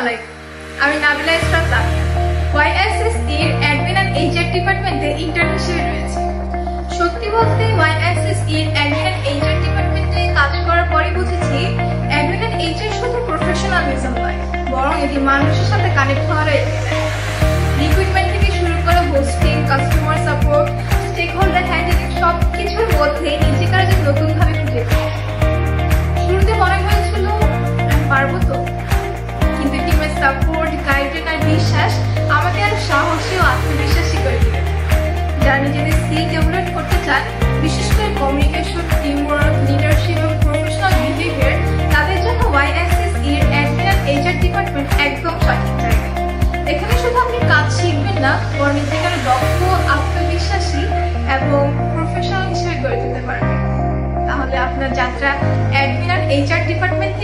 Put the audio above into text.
আলাইকুম, আমি নাবিলা ইসরাত লামিয়া। YSSE এর অ্যাডমিন এন্ড এইচআর ডিপার্টমেন্টে ইন্টার্ন হিসেবে রয়েছে। সত্যি বলতে YSSE এর অ্যাডমিন এন্ড এইচআর ডিপার্টমেন্টে কাজ করার পরে বুঝেছি অ্যাডমিন এন্ড এইচআর শুধু প্রফেশনালিজম নয়, বরং এটি মানুষের সাথে কানেক্ট হওয়ার রিক্রুটমেন্ট থেকে শুরু করে hosting, customer support, stakeholder handling সবকিছুর মধ্যে নিজেকে আজ নতুনভাবে খুঁজে পেয়েছি। শুরুতে মনে হয়েছিল আমি পারবো তো, কিন্তু টিমের সাপোর্ট, গাইডেন্স আর বিশ্বাস আমাকে আরো সাহসী ও আত্মবিশ্বাসী করে দিয়েছে। যারা নিজেদের স্কিল ডেভেলপ করতে চান, বিশেষ করে কমিউনিকেশন, টিমওয়ার্ক, লিডারশিপ এবং প্রফেশনাল বিহেভিয়ার, তাদের জন্য YSSE এর অ্যাডমিন এন্ড এইচআর ডিপার্টমেন্ট একদম সঠিক জায়গা। এখানে শুধু আপনি কাজ শিখবেন না, বরং নিজেকে আরো দক্ষ, আত্মবিশ্বাসী এবং প্রফেশনাল হিসেবে গড়ে তুলতে পারবেন। তাহলে আপনার যাত্রা অ্যাডমিন আর এইচআর ডিপার্টমেন্ট